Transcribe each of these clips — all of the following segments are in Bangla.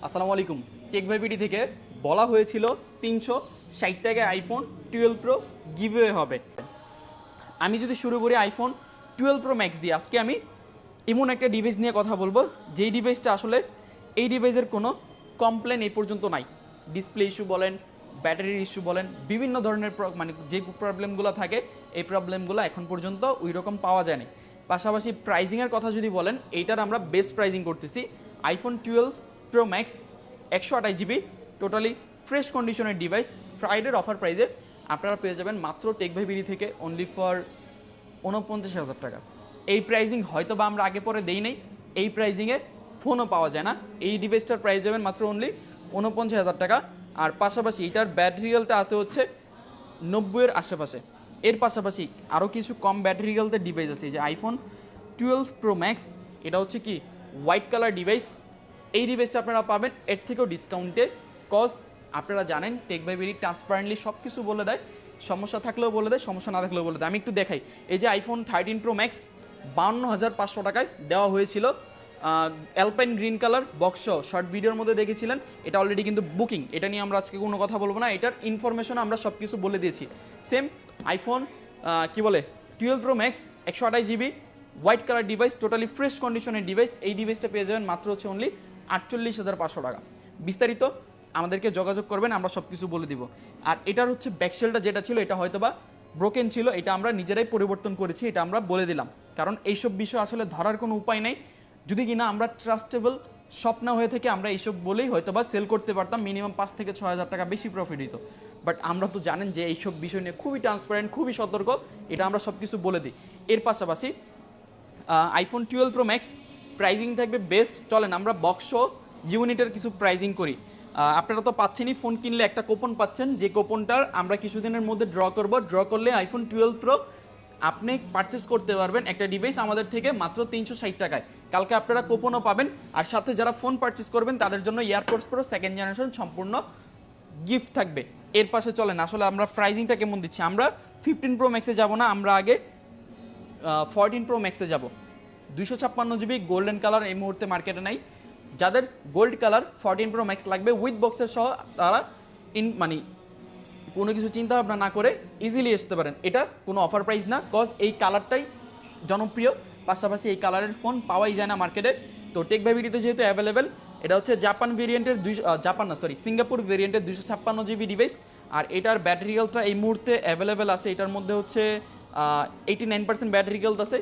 আসসালামু আলাইকুম। টেক ভাই বিডি থেকে বলা হয়েছিল 360 টাকায় আইফোন 12 প্রো গিভওয়ে হবে। আমি যদি শুরু করি আইফোন 12 প্রো ম্যাক্স দিয়ে, আজকে আমি এমন একটা ডিভাইস নিয়ে কথা বলবো যেই ডিভাইসটা আসলে এই ডিভাইসের কোনো কমপ্লেন এই পর্যন্ত নাই। ডিসপ্লে ইস্যু বলেন, ব্যাটারির ইস্যু বলেন, বিভিন্ন ধরনের মানে যে প্রবলেমগুলো থাকে এই প্রবলেমগুলো এখন পর্যন্ত ওই রকম পাওয়া যায়নি। পাশাপাশি প্রাইজিংয়ের কথা যদি বলেন, এইটার আমরা বেস্ট প্রাইজিং করতেছি। IPhone 12 pro max 128 GB totally fresh কন্ডিশনের ডিভাইস ফ্রাইডের অফার প্রাইজে আপনারা পেয়ে যাবেন মাত্র টেক ভাই বিডি থেকে অনলি ফর 49,000 টাকা। এই প্রাইজিং হয়তো বা আমরা আগে পরে দেই নাই, এই প্রাইজিংয়ে ফোনও পাওয়া যায় না। এই ডিভাইসটার প্রাইস যাবেন মাত্র অনলি 49,000 টাকা। আর পাশাপাশি এটার ব্যাটারিয়ালটা আছে হচ্ছে 90-এর আশেপাশে। এর পাশাপাশি আরও কিছু কম ব্যাটারিয়ালতে ডিভাইস আছে, যে আইফোন 12 প্রো ম্যাক্স, এটা হচ্ছে কি হোয়াইট কালার ডিভাইস। এই ডিভাইসটা আপনারা পাবেন এর থেকেও ডিসকাউন্টে, কজ আপনারা জানেন টেক ভাই বিডি ট্রান্সপারেন্টলি সব কিছু বলে দেয়, সমস্যা থাকলেও বলে দেয়, সমস্যা না থাকলেও বলে দেয়। আমি একটু দেখাই, এই যে আইফোন 13 প্রো ম্যাক্স 52,500 টাকায় দেওয়া হয়েছিল, alpine green colour box short ভিডিওর মধ্যে দেখেছিলেন। এটা অলরেডি কিন্তু বুকিং, এটা নিয়ে আমরা আজকে কোনো কথা বলবো না, এটার ইনফরমেশন আমরা সব কিছু বলে দিয়েছি। সেম আইফোন কি বলে 12 pro max 128 GB white colour device, totally fresh কন্ডিশনের ডিভাইস। এই ডিভাইসটা পেয়ে যাবেন মাত্র হচ্ছে অনলি 48,500 টাকা। বিস্তারিত আমাদেরকে যোগাযোগ করবেন, আমরা সব কিছু বলে দিব। আর এটার হচ্ছে ব্যাকশেলটা যেটা ছিল এটা হয়তো বা ব্রোকেন ছিল, এটা আমরা নিজেরাই পরিবর্তন করেছি, এটা আমরা বলে দিলাম। কারণ এইসব বিষয় আসলে ধরার কোনো উপায় নেই, যদি কিনা আমরা ট্রাস্টেবল শপ না হয়ে থেকে আমরা এইসব বলেই হয়তো বা সেল করতে পারতাম, মিনিমাম 5 থেকে 6,000 টাকা বেশি প্রফিট হতো। বাট আমরা তো জানেন যে এইসব বিষয় নিয়ে খুবই ট্রান্সপারেন্ট, খুবই সতর্ক, এটা আমরা সব কিছু বলে দিই। এর পাশাপাশি আইফোন 12 প্রো ম্যাক্স প্রাইজিং থাকবে বেস্ট। চলেন আমরা বক্স ইউনিটের কিছু প্রাইজিং করি। আপনারা তো পাচ্ছেনই, ফোন কিনলে একটা কুপন পাচ্ছেন, যে কুপনটার আমরা কিছুদিনের মধ্যে ড্র করব। ড্র করলে আইফোন 12 প্রো আপনি পারচেস করতে পারবেন একটা ডিভাইস আমাদের থেকে মাত্র 360 টাকায়। কালকে আপনারা কুপনও পাবেন, আর সাথে যারা ফোন পারচেস করবেন তাদের জন্য এয়ারপোর্টস প্রো সেকেন্ড জেনারেশন সম্পূর্ণ গিফট থাকবে। এর পাশে চলেন আসলে আমরা প্রাইজিংটা কেমন দিচ্ছি। আমরা 15 প্রো ম্যাক্সে যাব না, আমরা আগে 14 প্রো ম্যাক্সে যাব। 256 জিবি গোল্ডেন কালার এই মুহূর্তে মার্কেটে নাই। যাদের গোল্ড কালার 14 প্রো ম্যাক্স লাগবে উইথ বক্সের সহ, তারা মানে কোনো কিছু চিন্তা ভাবনা না করে ইজিলি আসতে পারেন। এটা কোনো অফার প্রাইস না, কজ এই কালারটাই জনপ্রিয়, পাশাপাশি এই কালারের ফোন পাওয়াই যায় না মার্কেটে। তো টেক ভাই বিডিতে যেহেতু অ্যাভেলেবেল, এটা হচ্ছে জাপান ভেরিয়েন্টের সিঙ্গাপুর ভেরিয়েন্টের 256 জিবি ডিভাইস। আর এটার ব্যাটারি হেলথটা এই মুহূর্তে অ্যাভেলেবেল আছে, এটার মধ্যে হচ্ছে 89% ব্যাটারি হেলথ আছে।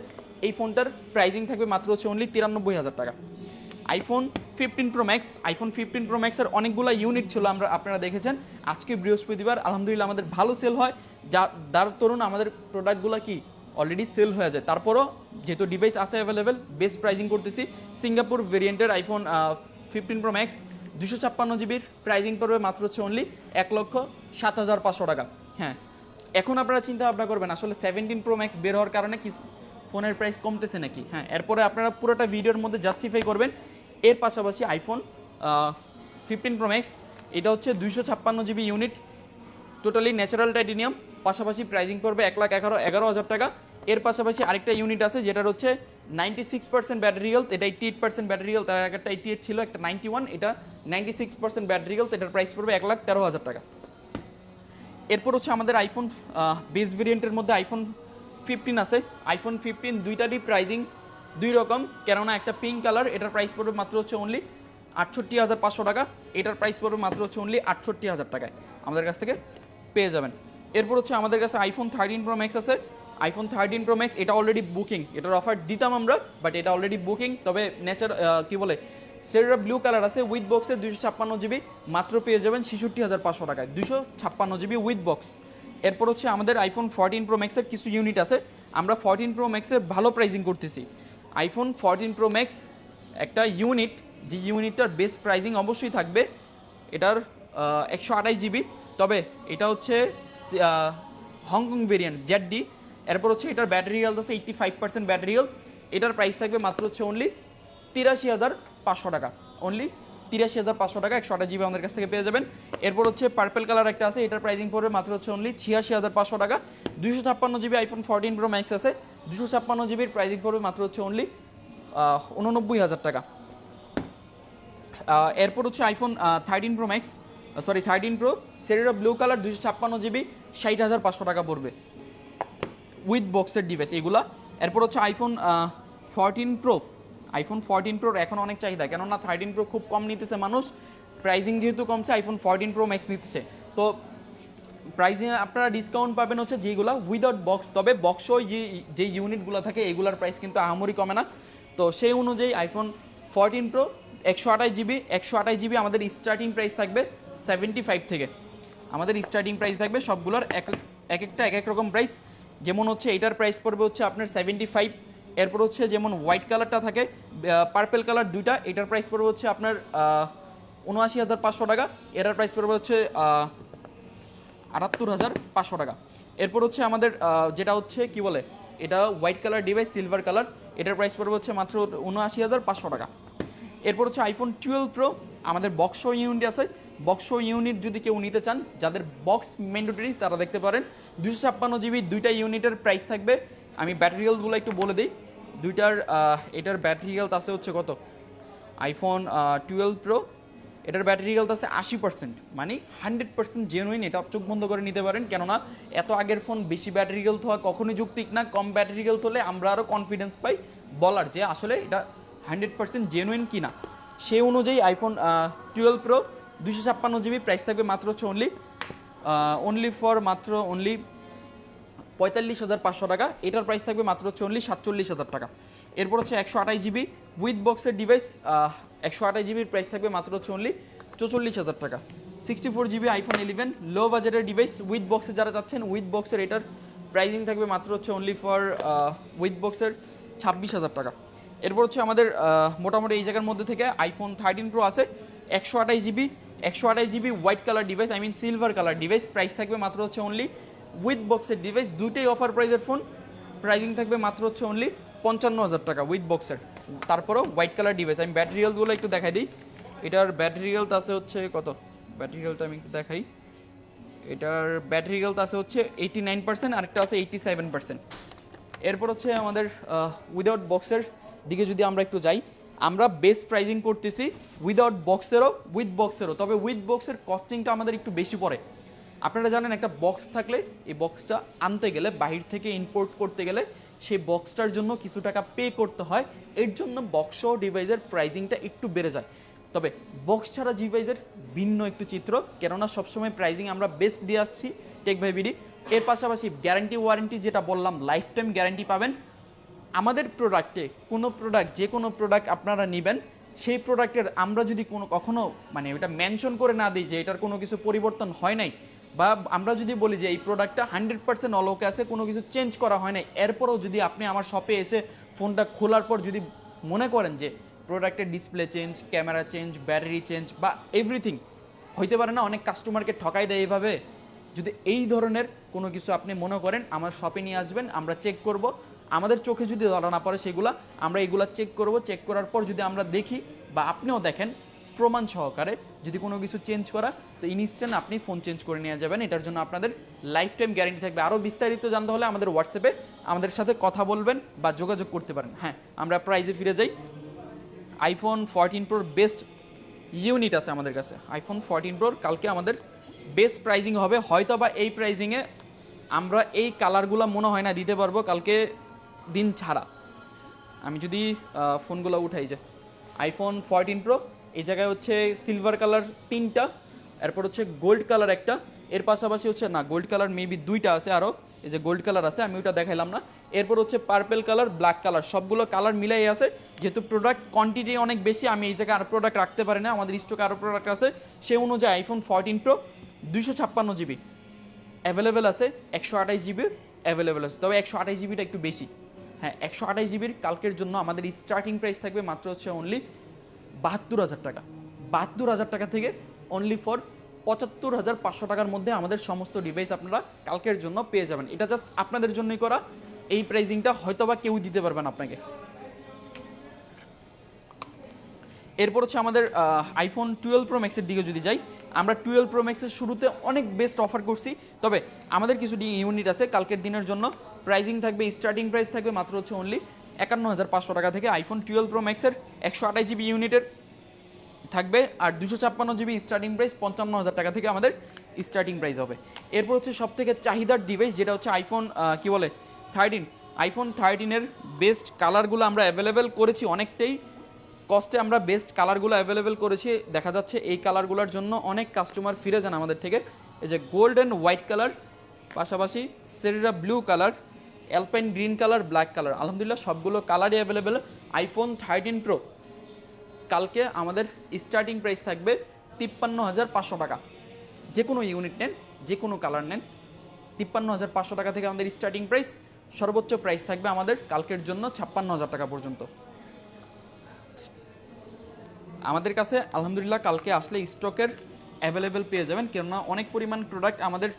এই ফোনটার প্রাইজিং থাকবে মাত্র হচ্ছে অনলি 93,000 টাকা। IPhone 15 pro max, iPhone 15 pro ম্যাক্সের অনেকগুলো ইউনিট ছিল, আপনারা দেখেছেন। আজকে বৃহস্পতিবার আলহামদুলিল্লাহ আমাদের ভালো সেল হয়, যার তরুণ আমাদের প্রোডাক্টগুলো কি অলরেডি সেল হয়ে যায়। তারপরও যেহেতু ডিভাইস আছে অ্যাভেলেবেল, বেস্ট প্রাইজিং করতেছি। সিঙ্গাপুর ভেরিয়েন্টের আইফোন 15 প্রো ম্যাক্স 256 জিবির প্রাইজিং পড়বে মাত্র হচ্ছে অনলি 1,07,500 টাকা। হ্যাঁ, এখন আপনারা চিন্তা ভাবনা করবেন আসলে 17 প্রো ম্যাক্স বের হওয়ার কারণে কি ফোনের প্রাইস কমতেছে নাকি। হ্যাঁ, এরপরে আপনারা পুরোটা ভিডিওর মধ্যে জাস্টিফাই করবেন। এর পাশাপাশি আইফোন 15 প্রো ম্যাক্স, এটা হচ্ছে 256 GB unit, totally natural titanium, পাশাপাশি প্রাইজিং করবে 1,11,000 টাকা। এর পাশাপাশি আরেকটা ইউনিট আছে যেটার হচ্ছে 96% ব্যাটারি হেলথ, এটা 88% ব্যাটারি হেলথ, আর একটা 88 ছিল, একটা 91, এটা 96% ব্যাটারি হেলথ, এটার প্রাইস পড়বে 1,13,000 টাকা। এরপর হচ্ছে আমাদের আইফোন বেস ভেরিয়েন্টের মধ্যে আইফোন 15 আছে। আইফোন 15 দুইটারই প্রাইজিং দুই রকম, কেননা একটা পিঙ্ক কালার, এটার প্রাইস পড়বে মাত্র হচ্ছে অনলি 68,500 টাকা, এটার প্রাইস পড়বে মাত্র হচ্ছে অনলি 68,000 টাকায় আমাদের কাছ থেকে পেয়ে যাবেন। এরপর হচ্ছে আমাদের কাছে আইফোন 13 প্রো ম্যাক্স আছে। আইফোন 13 প্রো ম্যাক্স এটা অলরেডি বুকিং, এটার অফার দিতাম আমরা, বাট এটা অলরেডি বুকিং। তবে কি বলে সেরা ব্লু কালার আছে উইথ বক্সে 256 জিবি, মাত্র পেয়ে যাবেন 66,500 টাকায় 256 জিবি উইথ বক্স। এরপর হচ্ছে আমাদের আইফোন 14 প্রো ম্যাক্সের কিছু ইউনিট আছে, আমরা 14 প্রো ম্যাক্সের ভালো প্রাইজিং করতেছি। আইফোন 14 প্রো ম্যাক্স একটা ইউনিট, যে ইউনিটটার বেস্ট প্রাইজিং অবশ্যই থাকবে, এটার 128 জিবি, তবে এটা হচ্ছে হংকং ভেরিয়েন্ট ZD। এরপর হচ্ছে এটার ব্যাটারি হেলথ আছে 85% ব্যাটারি হেলথ, এটার প্রাইস থাকবে মাত্র হচ্ছে অনলি 83,500 টাকা, অনলি 83,500 টাকা 128 জিবি আমাদের কাছ থেকে পেয়ে যাবেন। এরপর হচ্ছে পার্পল কালার একটা আছে, এটার প্রাইজিং পড়বে মাত্র হচ্ছে অনলি 86,500 টাকা। 256 জিবি আইফোন 14 প্রো ম্যাক্স আছে, 256 জিবির প্রাইজিং পড়বে মাত্র হচ্ছে অনলি 89,000 টাকা। এরপর হচ্ছে iPhone 13 pro max, sorry 13 pro sierra blue colour 256 GB 60,500 টাকা পড়বে উইথ বক্সের ডিভাইস এগুলা। এরপর হচ্ছে আইফোন 14 প্রো, আইফোন 14 প্রোর এখন অনেক চাহিদা, কেননা 13 প্রো খুব কম নিতেছে মানুষ, প্রাইজিং যেহেতু কমছে আইফোন 14 প্রো ম্যাক্স নিচ্ছে। তো প্রাইসিং আপনারা ডিসকাউন্ট পাবেন হচ্ছে যেগুলো উইদাউট বক্স, তবে বক্স যে ইউনিটগুলো থাকে এগুলোর প্রাইস কিন্তু আহামরি কমে না। তো সেই অনুযায়ী আইফোন 14 প্রো 128 জিবি আমাদের স্টার্টিং প্রাইস থাকবে 75 থেকে, আমাদের স্টার্টিং প্রাইস থাকবে সবগুলোর একটা এক এক রকম প্রাইস। যেমন হচ্ছে এটার প্রাইস পড়বে হচ্ছে আপনার 75। এরপর হচ্ছে যেমন হোয়াইট কালারটা থাকে, পার্পেল কালার দুইটা, এটার প্রাইস পড়বে হচ্ছে আপনার 79,500 টাকা, এটার প্রাইস পড়বে হচ্ছে 78,500 টাকা। এরপর হচ্ছে আমাদের যেটা হচ্ছে কি বলে, এটা white colour device silver colour, এটার প্রাইস পড়বে হচ্ছে মাত্র 79,500 টাকা। এরপর হচ্ছে আইফোন 12 প্রো, আমাদের বক্স ইউনিট আছে, বক্স ইউনিট যদি কেউ নিতে চান, যাদের বক্স ম্যান্ডেটরি তারা দেখতে পারেন। 256 জিবি দুইটা ইউনিটের প্রাইস থাকবে, আমি ব্যাটারি হেলথগুলো একটু বলে দিই। দুইটার এটার ব্যাটারি হেলথ আছে হচ্ছে কত, আইফোন 12 প্রো এটার ব্যাটারি হেলথ আছে 80%, মানে 100% জেনুইন, এটা চোখ বন্ধ করে নিতে পারেন। কেননা এত আগের ফোন বেশি ব্যাটারি হেলথ হওয়া কখনোই যৌক্তিক না, কম ব্যাটারি হেলথ হলে আমরা আরও কনফিডেন্স পাই বলার যে আসলে এটা 100% জেনুইন কিনা। সেই অনুযায়ী আইফোন 12 প্রো 256 জিবি প্রাইস থাকবে মাত্র হচ্ছে অনলি 45,500 টাকা, এটার প্রাইস থাকবে মাত্র হচ্ছে 47,000 টাকা। এরপর হচ্ছে 128 জিবি উইথ বক্সের ডিভাইস, 128 জিবির প্রাইস থাকবে মাত্র হচ্ছে 44,000 টাকা। 64 জিবি আইফোন 11 লো বাজেটের ডিভাইস উইথ বক্সে যারা চাচ্ছেন, উইথ বক্সের এটার প্রাইসিং থাকবে মাত্র হচ্ছে উইথ বক্সের 26,000 টাকা। এরপর হচ্ছে আমাদের মোটামুটি এই জায়গার মধ্যে থেকে আইফোন 13 প্রো আছে 128 GB white colour device, I mean silver colour device, price থাকবে মাত্র হচ্ছে উইথ বক্সের ডিভাইস, দুইটাই অফার প্রাইসের ফোন, প্রাইসিং থাকবে মাত্র হচ্ছে 55,000 টাকা উইথ বক্সের। তারপরেও হোয়াইট কালার ডিভাইস, আমি ব্যাটারি হেলথগুলো একটু দেখাই দিই। এটার ব্যাটারি হেলথ আছে হচ্ছে কত, ব্যাটারি হেলথ আমি একটু দেখাই, এটার ব্যাটারি হেলথ আছে হচ্ছে 89%, আরেকটা আছে 87%। এরপর হচ্ছে আমাদের উইদাউট বক্সের দিকে যদি আমরা একটু যাই, আমরা বেস্ট প্রাইজিং করতেছি উইদাউট বক্সেরও উইথ বক্সেরও, তবে উইথ বক্সের কস্টিংটা আমাদের একটু বেশি পড়ে। আপনারা জানেন একটা বক্স থাকলে এই বক্সটা আনতে গেলে, বাহির থেকে ইম্পোর্ট করতে গেলে সেই বক্সটার জন্য কিছু টাকা পে করতে হয়, এর জন্য বক্স ডিভাইসের প্রাইজিংটা একটু বেড়ে যায়। তবে বক্স ছাড়া ডিভাইসের ভিন্ন একটু চিত্র, কেননা সবসময় প্রাইজিং আমরা বেস্ট দিয়ে আসছি টেক ভাই বিডি। এর পাশাপাশি গ্যারান্টি ওয়ারেন্টি যেটা বললাম, লাইফ টাইম গ্যারান্টি পাবেন আমাদের প্রোডাক্টে। যে কোনো প্রোডাক্ট আপনারা নেবেন, সেই প্রোডাক্টের আমরা যদি কখনো মানে ওটা মেনশন করে না দিই যে এটার কোনো কিছু পরিবর্তন হয় নাই, বা আমরা যদি বলি যে এই প্রোডাক্টটা 100% অলোকে আছে, কোনো কিছু চেঞ্জ করা হয় নাই, এরপরও যদি আপনি আমার শপে এসে ফোনটা খোলার পর যদি মনে করেন যে প্রোডাক্টের display change, camera change, battery change বা এভরিথিং হইতে পারে না, অনেক কাস্টমারকে ঠকাই দেয় এইভাবে, যদি এই ধরনের কোনো কিছু আপনি মনে করেন আমার শপে নিয়ে আসবেন, আমরা চেক করব, আমাদের চোখে যদি ধরা না পড়ে সেগুলা, আমরা এগুলা চেক করব, চেক করার পর যদি আমরা দেখি বা আপনিও দেখেন প্রমাণ সহকারে যদি কোনো কিছু চেঞ্জ করা, তো ইনস্ট্যান্ট আপনি ফোন চেঞ্জ করে নিয়ে যাবেন। এটার জন্য আপনাদের লাইফ টাইম গ্যারেন্টি থাকবে। আরও বিস্তারিত জানতে হলে আমাদের হোয়াটসঅ্যাপে আমাদের সাথে কথা বলবেন বা যোগাযোগ করতে পারেন। হ্যাঁ, আমরা প্রাইজে ফিরে যাই। আইফোন 14 প্রোর বেস্ট ইউনিট আছে আমাদের কাছে। আইফোন 14 প্রোর কালকে আমাদের বেস্ট প্রাইজিং হবে, হয়তো বা এই প্রাইজিংয়ে আমরা এই কালারগুলো মনে হয় না দিতে পারবো কালকে দিন ছাড়া। আমি যদি ফোনগুলো উঠাই, যে আইফোন 14 প্রো এই জায়গায় হচ্ছে সিলভার কালার 3টা, এরপর হচ্ছে গোল্ড কালার একটা, এর পাশাপাশি হচ্ছে না গোল্ড কালার মেবি 2টা আছে, আরও এই যে গোল্ড কালার আছে, আমি ওটা দেখাইলাম না। এরপর হচ্ছে পার্পেল কালার, ব্ল্যাক কালার, সবগুলো কালার মিলাই আছে। যেহেতু প্রোডাক্ট কোয়ান্টিটি অনেক বেশি, আমি এই জায়গায় আরও প্রোডাক্ট রাখতে পারি না, আমাদের স্টকে আরও প্রোডাক্ট আছে। সেই অনুযায়ী আইফোন 14 প্রো 256 জিবি অ্যাভেলেবেল আছে, 128 জিবি অ্যাভেলেবেল আছে, তবে 128 জিবিটা একটু বেশি। হ্যাঁ, 128 জিবির কালকের জন্য আমাদের স্টার্টিং প্রাইস থাকবে মাত্র হচ্ছে অনলি 72,000 টাকা। 72,000 টাকা থেকে অনলি ফর 75,500 টাকার মধ্যে আমাদের সমস্ত ডিভাইস আপনারা কালকের জন্য পেয়ে যাবেন। এটা জাস্ট আপনাদের জন্যই করা, এই প্রাইসিংটা হয়তো বা কেউ দিতে পারবেন আপনাকে। এরপর হচ্ছে আমাদের আইফোন 12 প্রো ম্যাক্সের দিকে যদি যাই, আমরা 12 প্রো ম্যাক্সের শুরুতে অনেক বেস্ট অফার করছি, তবে আমাদের কিছু ইউনিট আছে কালকের দিনের জন্য। প্রাইসিং থাকবে, স্টার্টিং প্রাইস থাকবে মাত্র হচ্ছে অনলি 51,500 টাকা থেকে। আইফোন 12 প্রো ম্যাক্সের 128 জিবি ইউনিটের থাকবে, আর 256 জিবি স্টার্টিং প্রাইস 55,000 টাকা থেকে আমাদের স্টার্টিং প্রাইস হবে। এরপর হচ্ছে সব থেকে চাহিদার ডিভাইস যেটা হচ্ছে আইফোন কি বলে 13। আইফোন 13-এর বেস্ট কালারগুলো আমরা অ্যাভেলেবেল করেছি, অনেকটাই কস্টে আমরা বেস্ট কালারগুলো অ্যাভেলেবেল করেছি। দেখা যাচ্ছে এই কালারগুলোর জন্য অনেক কাস্টমার ফিরে যান আমাদের থেকে। এই যে গোল্ড অ্যান্ড হোয়াইট কালার, পাশাপাশি sierra blue colour, alpine green colour, black colour, আলহামদুলিল্লাহ সবগুলো কালারই অ্যাভেলেবেল। আইফোন 13 প্রো কালকে আমাদের স্টার্টিং প্রাইস থাকবে 53,500 টাকা। যে কোনো ইউনিট নেন, যে কোনো কালার নেন, 53,500 টাকা থেকে আমাদের স্টার্টিং প্রাইস। সর্বোচ্চ প্রাইস থাকবে আমাদের কালকের জন্য 56,000 টাকা পর্যন্ত। আমাদের কাছে আলহামদুলিল্লাহ কালকে আসলে স্টকের অ্যাভেলেবেল পেয়ে যাবেন, কেননা অনেক পরিমাণ প্রোডাক্ট আমাদের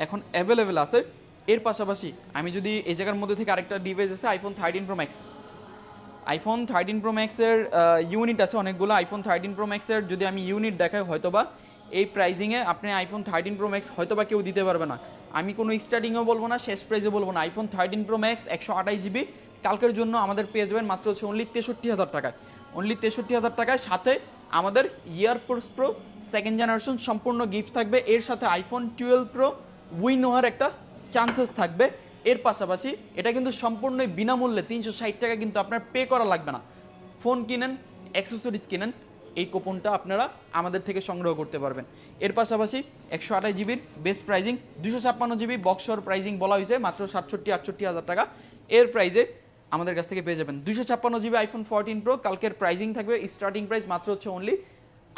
এখন অ্যাভেলেবেল আছে। এর পাশাপাশি আমি যদি এই জায়গার মধ্যে থেকে আরেকটা ডিভাইস আছে iPhone 13 pro max. IPhone 13 pro ম্যাক্সের ইউনিট আছে অনেকগুলো। আইফোন 13 প্রো ম্যাক্সের যদি আমি ইউনিট দেখাই, হয়তোবা এই প্রাইজিংয়ে আপনি আইফোন 13 প্রো ম্যাক্স হয়তোবা কেউ দিতে পারবে না। আমি কোনো স্টার্টিংও বলবো না, শেষ প্রাইসে বলবো না। আইফোন 13 প্রো ম্যাক্স 128 জিবি কালকের জন্য আমাদের পেয়ে যাবেন মাত্র হচ্ছে অনলি 63,000 টাকায়। অনলি 63,000 টাকায়, সাথে আমাদের ইয়ারপোর্টস প্রো সেকেন্ড জেনারেশন সম্পূর্ণ গিফট থাকবে। এর সাথে আইফোন 12 প্রো উইন হওয়ার একটা চান্সেস থাকবে। এর পাশাপাশি এটা কিন্তু সম্পূর্ণই বিনামূল্যে 360 টাকা কিন্তু আপনার পে করা লাগবে না। ফোন কিনেন, অ্যাক্সেসরিজ কিনেন, এই কুপনটা আপনারা আমাদের থেকে সংগ্রহ করতে পারবেন। এর পাশাপাশি 128 জিবির বেস্ট প্রাইজিং, 256 জিবি বক্সর প্রাইজিং বলা হয়েছে মাত্র 67-68 হাজার টাকা। এর প্রাইজে আমাদের কাছ থেকে পেয়ে যাবেন 256 জিবি আইফোন 14 প্রো। কালকের প্রাইজিং থাকবে স্টার্টিং প্রাইস মাত্র হচ্ছে অনলি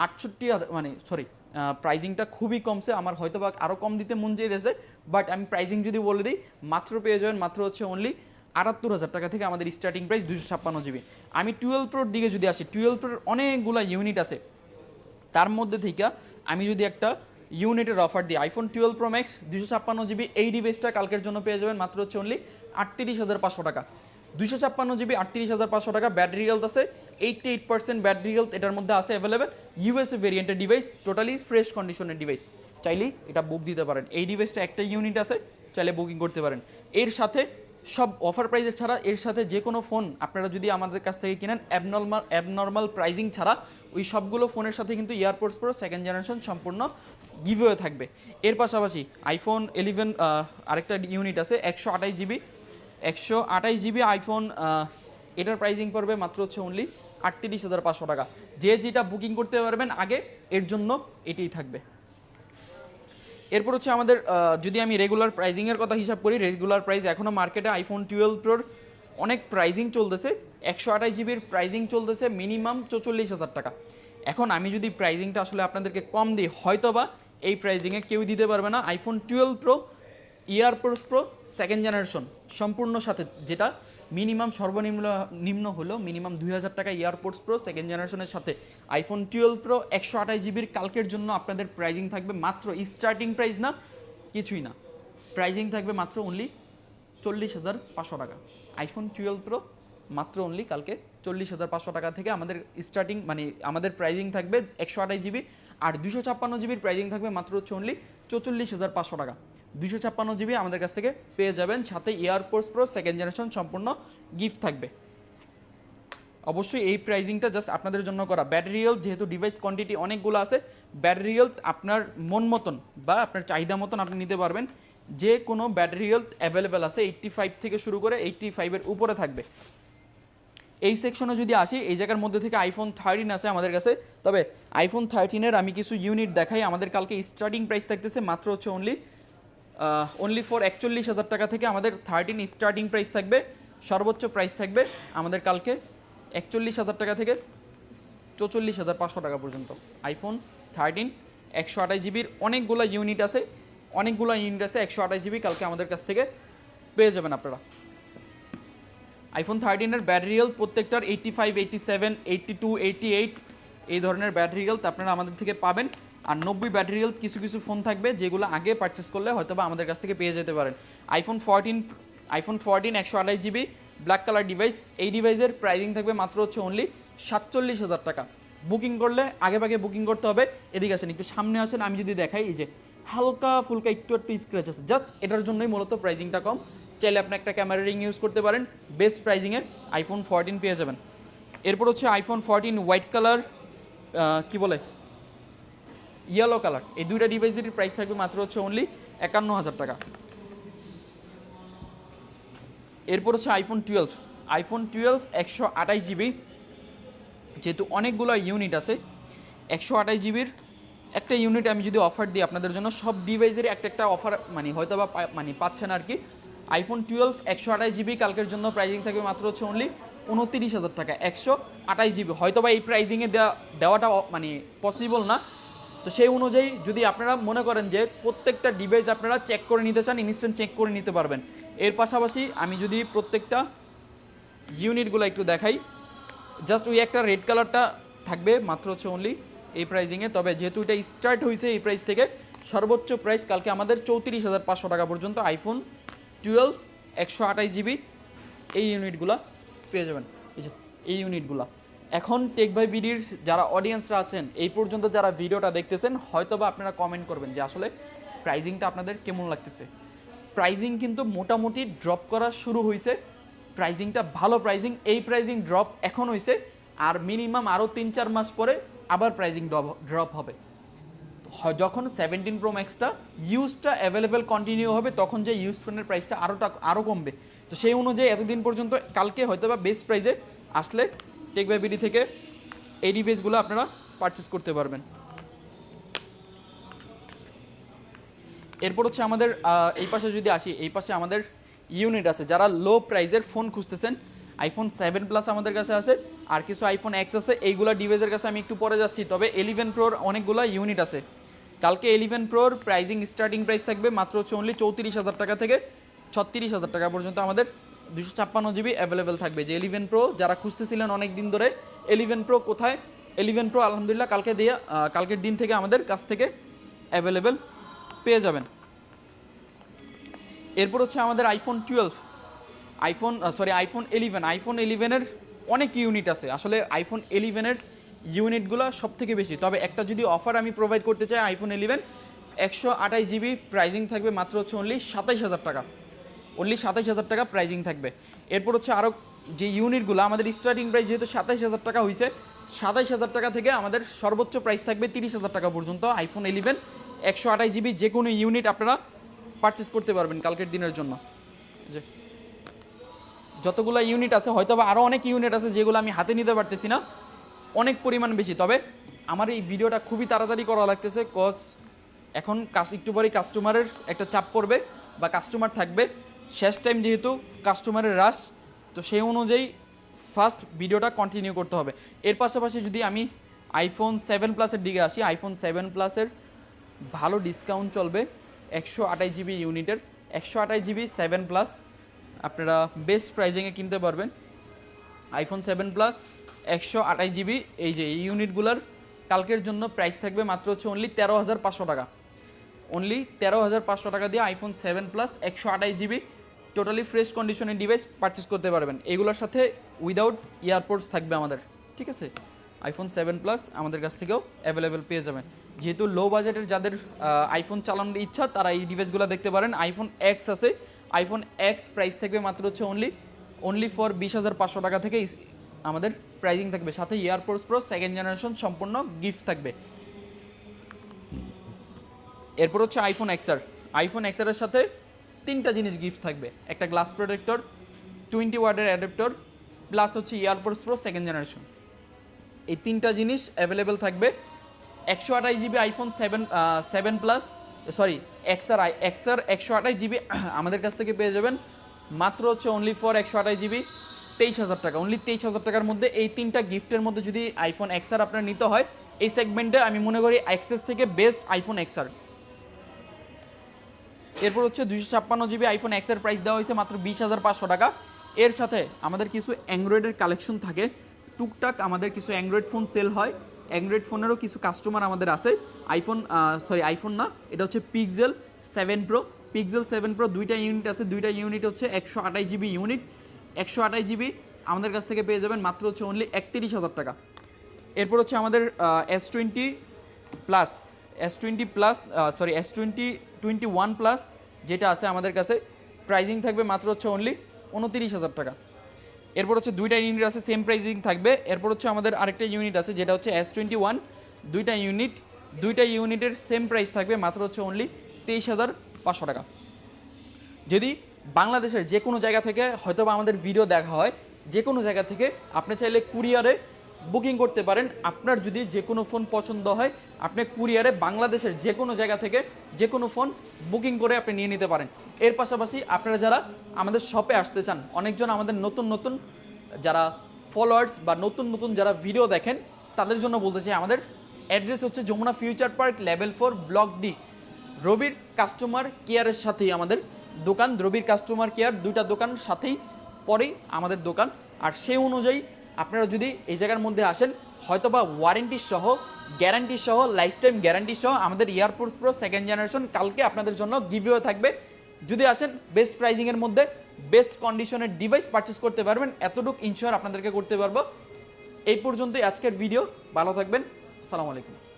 68,000, মানে সরি প্রাইজিংটা খুবই কমছে, আমার হয়তো বা আরও কম দিতে মন চেয়েছে, বাট আমি প্রাইজিং যদি বলে দিই মাত্র পেয়ে যাবেন মাত্র হচ্ছে অনলি 78,000 টাকা থেকে আমাদের স্টার্টিং প্রাইস 256 জিবি। আমি 12 প্রোর দিকে যদি আসি, 12 প্রোর অনেকগুলো ইউনিট আছে, তার মধ্যে থেকে আমি যদি একটা ইউনিটের অফার দিই, আইফোন 12 প্রো ম্যাক্স 256 জিবি এই ডিভাইসটা কালকের জন্য পেয়ে যাবেন মাত্র হচ্ছে অনলি 38,500 টাকা। 256 জিবি 38,500 টাকা। ব্যাটারি হেলথ আছে 88% ব্যাটারি হেলথ এটার মধ্যে আছে অ্যাভেলেবেল। ইউএসএ ভেরিয়েন্টের ডিভাইস, টোটালি ফ্রেশ কন্ডিশনের ডিভাইস, চাইলেই এটা বুক দিতে পারেন। এই ডিভাইসটা একটা ইউনিট আছে, চাইলে বুকিং করতে পারেন। এর সাথে সব অফার প্রাইজেস ছাড়া এর সাথে যে কোনো ফোন আপনারা যদি আমাদের কাছ থেকে কিনেন অ্যাবনর্মাল প্রাইজিং ছাড়া, ওই সবগুলো ফোনের সাথে কিন্তু এয়ারপোর্টস প্রো সেকেন্ড জেনারেশন সম্পূর্ণ গিভওয়ে থাকবে। এর পাশাপাশি আইফোন 11 আরেকটা ইউনিট আছে 128 জিবি 128 জিবি আইফোন, এটার প্রাইজিং পড়বে মাত্র হচ্ছে অনলি 38,500 টাকা। যে যেটা বুকিং করতে পারবেন আগে, এর জন্য এটাই থাকবে। এরপর হচ্ছে আমাদের যদি আমি রেগুলার প্রাইজিংয়ের কথা হিসাব করি, রেগুলার প্রাইস এখনও মার্কেটে আইফোন 12 প্রোর অনেক প্রাইজিং চলতেছে। 128 জিবির প্রাইজিং চলতেছে মিনিমাম 44,000 টাকা। এখন আমি যদি প্রাইজিংটা আসলে আপনাদেরকে কম দিই, হয়তোবা এই প্রাইজিংয়ে কেউ দিতে পারবে না। IPhone 12 pro airports pro second generation সম্পূর্ণ সাথে, যেটা মিনিমাম সর্বনিম্ন হলো মিনিমাম 2,000 টাকা। এয়ারপোর্টস প্রো সেকেন্ড জেনারেশনের সাথে আইফোন 12 প্রো 128 জিবির কালকের জন্য আপনাদের প্রাইজিং থাকবে মাত্র, স্টার্টিং প্রাইস না, কিছুই না, প্রাইজিং থাকবে মাত্র অনলি 40,500 টাকা। আইফোন 12 প্রো মাত্র অনলি কালকে 40,500 টাকা থেকে আমাদের স্টার্টিং, মানে আমাদের প্রাইজিং থাকবে 128 জিবি। আর 256 জিবির প্রাইজিং থাকবে মাত্র হচ্ছে অনলি 44,500 টাকা। 256 জিবি আমাদের কাছ থেকে পেয়ে যাবেন, সাথে এয়ারপোর্টস প্রো সেকেন্ড জেনারেশন সম্পূর্ণ গিফট থাকবে। অবশ্যই এই প্রাইজিংটা জাস্ট আপনাদের জন্য করা। ব্যাটারি হেলথ, যেহেতু ডিভাইস কোয়ান্টিটি অনেকগুলো আছে, ব্যাটারি হেলথ আপনার মন মতন বা আপনার চাহিদা মতন আপনি নিতে পারবেন। যে কোনো ব্যাটারি হেলথ অ্যাভেলেবেল আছে, 85 থেকে শুরু করে 85-এর উপরে থাকবে। এই সেকশনে যদি আসি, এই জায়গার মধ্যে থেকে আইফোন 13 আছে আমাদের কাছে। তবে আইফোন 13-এর আমি কিছু ইউনিট দেখাই। আমাদের কালকে স্টার্টিং প্রাইস থাকতেছে মাত্র হচ্ছে অনলি ফর 41,000 টাকা থেকে আমাদের 13 স্টার্টিং প্রাইস থাকবে। সর্বোচ্চ প্রাইস থাকবে আমাদের কালকে 41,000 টাকা থেকে 44,500 টাকা পর্যন্ত। আইফোন 13 128 জিবির অনেকগুলো ইউনিট আছে, 128 জিবি কালকে আমাদের কাছ থেকে পেয়ে যাবেন আপনারা। আইফোন 13-এর ব্যাটারি হেলথ প্রত্যেকটার 85, 87, 82, 88 এই ধরনের ব্যাটারি হেলথ আপনারা আমাদের থেকে পাবেন। আর 90 ব্যাটারি হেলথ কিছু কিছু ফোন থাকবে, যেগুলো আগে পারচেস করলে হয়তো বা আমাদের কাছ থেকে পেয়ে যেতে পারেন। IPhone 14 128 GB black colour device, এই ডিভাইসের প্রাইজিং থাকবে মাত্র হচ্ছে অনলি 47,000 টাকা। বুকিং করলে আগে ভাগে বুকিং করতে হবে। এদিকে আসেন, একটু সামনে আসেন, আমি যদি দেখাই, এই যে হালকা ফুলকা একটু স্ক্র্যাচ আছে, জাস্ট এটার জন্যই মূলত প্রাইজিংটা কম। চাইলে আপনি একটা ক্যামেরা রিং ইউজ করতে পারেন, বেস্ট প্রাইজিংয়ে আইফোন 14 পেয়ে যাবেন। এরপর হচ্ছে আইফোন 14 হোয়াইট কালার, কি বলে ইয়েলো কালার, এই দুইটা ডিভাইসের প্রাইস থাকবে মাত্র হচ্ছে অনলি 51,000 টাকা। এরপর হচ্ছে আইফোন 12 128 জিবি, যেহেতু অনেকগুলো ইউনিট আছে 128 জিবির একটা ইউনিট আমি যদি অফার দিই আপনাদের জন্য, সব ডিভাইসের একটা অফার মানে হয়তো বা মানে পাচ্ছেন আর কি। আইফোন 12 128 জিবি কালকের জন্য প্রাইজিং থাকবে মাত্র হচ্ছে অনলি 29,000 টাকা। 128 জিবি হয়তো বা এই প্রাইজিংয়ে দেওয়াটা মানে পসিবল না, তো সেই অনুযায়ী যদি আপনারা মনে করেন যে প্রত্যেকটা ডিভাইস আপনারা চেক করে নিতে চান, ইনস্ট্যান্ট চেক করে নিতে পারবেন। এর পাশাপাশি আমি যদি প্রত্যেকটা ইউনিটগুলো একটু দেখাই, জাস্ট ওই একটা রেড কালারটা থাকবে মাত্র হচ্ছে অনলি এই প্রাইজিংয়ে। তবে যেহেতু এটা স্টার্ট হয়েছে এই প্রাইস থেকে, সর্বোচ্চ প্রাইস কালকে আমাদের 34,500 টাকা পর্যন্ত আইফোন 12 128 জিবি এই ইউনিটগুলো পেয়ে যাবেন। এই ইউনিটগুলো এখন টেক ভাই বিডির যারা অডিয়েন্সরা আছেন এই পর্যন্ত যারা ভিডিওটা দেখতেছেন, হয়তোবা আপনারা কমেন্ট করবেন যে আসলে প্রাইজিংটা আপনাদের কেমন লাগতেছে। প্রাইজিং কিন্তু মোটামুটি ড্রপ করা শুরু হয়েছে, প্রাইজিংটা ভালো প্রাইজিং, এই প্রাইজিং ড্রপ এখন হয়েছে, আর মিনিমাম আরও 3-4 মাস পরে আবার প্রাইজিং ড্রপ হবে। যখন 17 প্রো ম্যাক্সটা ইউজটা অ্যাভেলেবেল কন্টিনিউ হবে, তখন যে ইউজ ফোনের প্রাইসটা আরও কমবে। তো সেই অনুযায়ী এতদিন পর্যন্ত কালকে হয়তো বা বেস্ট প্রাইসে আসলে টেক বাই বিডি থেকে এই ডিভাইসগুলো আপনারা পারচেস করতে পারবেন। এরপর হচ্ছে আমাদের এই পাশে যদি আসি, এই পাশে আমাদের ইউনিট আছে যারা লো প্রাইসের ফোন খুঁজতেছেন। আইফোন 7 প্লাস আমাদের কাছে আছে, আর কিছু আইফোন এক্স আছে, এইগুলা ডিভাইসের কাছে আমি একটু পরে যাচ্ছি। তবে 11 প্রোর অনেকগুলো ইউনিট আছে। কালকে 11 প্রোর প্রাইজিং স্টার্টিং প্রাইস থাকবে মাত্র হচ্ছে অনলি 34,000 টাকা থেকে 36,000 টাকা পর্যন্ত আমাদের 256 জিবি অ্যাভেলেবেল থাকবে। যে 11 প্রো যারা খুঁজতেছিলেন অনেক দিন ধরে, 11 প্রো কোথায়, 11 প্রো আলহামদুলিল্লাহ কালকের দিন থেকে আমাদের কাছ থেকে অ্যাভেলেবেল পেয়ে যাবেন। এরপর হচ্ছে আমাদের আইফোন 11 আইফোন 11-এর অনেক ইউনিট আছে। আসলে আইফোন 11-এর ইউনিটগুলো সব থেকে বেশি। তবে একটা যদি অফার আমি প্রোভাইড করতে চাই, আইফোন 11 128 জিবি প্রাইজিং থাকবে মাত্র হচ্ছে অনলি 27,000 টাকা, অনলি 27,000 টাকা প্রাইজিং থাকবে। এরপর হচ্ছে আরও যে ইউনিটগুলো আমাদের স্টার্টিং প্রাইস যেহেতু 27,000 টাকা হয়েছে, 27,000 টাকা থেকে আমাদের সর্বোচ্চ প্রাইস থাকবে 30,000 টাকা পর্যন্ত। আইফোন 11 128 জিবি যে কোনো ইউনিট আপনারা পারচেস করতে পারবেন কালকের দিনের জন্য। যে যতগুলো ইউনিট আছে, হয়তো বা আরও অনেক ইউনিট আছে যেগুলো আমি হাতে নিতে পারতেছি না, অনেক পরিমাণ বেশি। তবে আমার এই ভিডিওটা খুবই তাড়াতাড়ি করা লাগতেছে, কজ এখন একটু পরেই কাস্টমারের একটা চাপ পড়বে বা কাস্টমার থাকবে, শেষ টাইম যেহেতু কাস্টমারের রাশ, তো সেই অনুযায়ী ফার্স্ট ভিডিওটা কন্টিনিউ করতে হবে। এর পাশাপাশি যদি আমি আইফোন 7 প্লাসের দিকে আসি, আইফোন 7 প্লাসের ভালো ডিসকাউন্ট চলবে 128 জিবি ইউনিটের। 128 জিবি 7 প্লাস আপনারা বেস্ট প্রাইজিংয়ে কিনতে পারবেন। আইফোন 7 প্লাস 128 জিবি এই যে এই ইউনিটগুলোর কালকের জন্য প্রাইস থাকবে মাত্র হচ্ছে অনলি 13,500 টাকা, অনলি 13,500 টাকা দিয়ে iPhone 7 plus 128 GB totally fresh কন্ডিশনের ডিভাইস পারচেস করতে পারবেন। এগুলোর সাথে উইদাউট ইয়ারপোর্টস থাকবে আমাদের, ঠিক আছে। আইফোন 7 প্লাস আমাদের কাছ থেকেও অ্যাভেলেবেল পেয়ে যাবেন। যেহেতু লো বাজেটের যাদের আইফোন চালানোর ইচ্ছা তারা এই ডিভাইসগুলো দেখতে পারেন। আইফোন এক্স আছে, আইফোন এক্স প্রাইস থাকবে মাত্র হচ্ছে অনলি ফর 20,500 টাকা থেকে আমাদের প্রাইজিং থাকবে, সাথে এয়ারপোর্টস প্রো সেকেন্ড জেনারেশন সম্পূর্ণ গিফট থাকবে। এরপর হচ্ছে আইফোন এক্সআরের সাথে 3টা জিনিস গিফট থাকবে, একটা গ্লাস প্রোটেক্টর, 20 ওয়াটের অ্যাডাপ্টর, প্লাস হচ্ছে এয়ারপোর্টস প্রো সেকেন্ড জেনারেশন। এই 3টা জিনিস অ্যাভেলেবেল থাকবে। 128 GB iPhone 7 plus XR 128 GB আমাদের কাছ থেকে পেয়ে যাবেন মাত্র হচ্ছে অনলি ফর 128 জিবি 23,000 টাকা, অনলি 23,000 টাকার মধ্যে এই 3টা গিফটের মধ্যে যদি আইফোন এক্সআর আপনার নিতে হয়, এই সেগমেন্টে আমি মনে করি অ্যাক্সেস থেকে বেস্ট আইফোন এক্সআর। এরপর হচ্ছে 256 জিবি আইফোন এক্স এর প্রাইস দেওয়া হয়েছে মাত্র 20,500 টাকা। এর সাথে আমাদের কিছু অ্যান্ড্রয়েডের কালেকশন থাকে, টুকটাক আমাদের কিছু অ্যান্ড্রয়েড ফোন সেল হয়, অ্যান্ড্রয়েড ফোনেরও কিছু কাস্টমার আমাদের আছে। আইফোন না, এটা হচ্ছে পিক্সেল 7 প্রো 2টা ইউনিট আছে, 2টা ইউনিট হচ্ছে 128 জিবি ইউনিট, 128 জিবি আমাদের কাছ থেকে পেয়ে যাবেন মাত্র হচ্ছে অনলি 31,000 টাকা। এরপর হচ্ছে আমাদের S21 প্লাস যেটা আছে আমাদের কাছে প্রাইজিং থাকবে মাত্র হচ্ছে অনলি 29,000 টাকা। এরপর হচ্ছে দুইটা ইউনিট আছে, সেম প্রাইসিং থাকবে। এরপর হচ্ছে আমাদের আরেকটা ইউনিট আছে যেটা হচ্ছে S21, দুইটা ইউনিটের সেম প্রাইস থাকবে মাত্র হচ্ছে অনলি 23,500 টাকা। যদি বাংলাদেশের যে কোনো জায়গা থেকে হয়তো বা আমাদের ভিডিও দেখা হয়, যে কোনো জায়গা থেকে আপনি চাইলে কুরিয়ারে বুকিং করতে পারেন। আপনার যদি যে কোনো ফোন পছন্দ হয়, আপনি কুরিয়ারে বাংলাদেশের যে কোনো জায়গা থেকে যে কোনো ফোন বুকিং করে আপনি নিয়ে নিতে পারেন। এর পাশাপাশি আপনারা যারা আমাদের শপে আসতে চান, অনেকজন আমাদের নতুন যারা ফলোয়ার্স বা নতুন যারা ভিডিও দেখেন, তাদের জন্য বলতে চাই আমাদের অ্যাড্রেস হচ্ছে Jamuna future park level 4 block D, রবির কাস্টমার কেয়ারের সাথেই আমাদের দোকান। রবির কাস্টমার কেয়ার দুইটা দোকান সাথেই পরেই আমাদের দোকান। আর সেই অনুযায়ী আপনারা যদি এই জায়গার মধ্যে আসেন, হয়তোবা ওয়ারেন্টি সহ, গ্যারান্টি সহ, লাইফ টাইম গ্যারান্টি সহ আমাদের এয়ারপোর্টস প্রো 2nd জেনারেশন কালকে আপনাদের জন্য গিভওয়ে থাকবে। যদি আসেন বেস্ট প্রাইজিংয়ের মধ্যে বেস্ট কন্ডিশনের ডিভাইস পারচেস করতে পারবেন, এতটুকু ইনশিওর আপনাদেরকে করতে পারবো। এই পর্যন্তই আজকের ভিডিও। ভালো থাকবেন, আসসালামু আলাইকুম।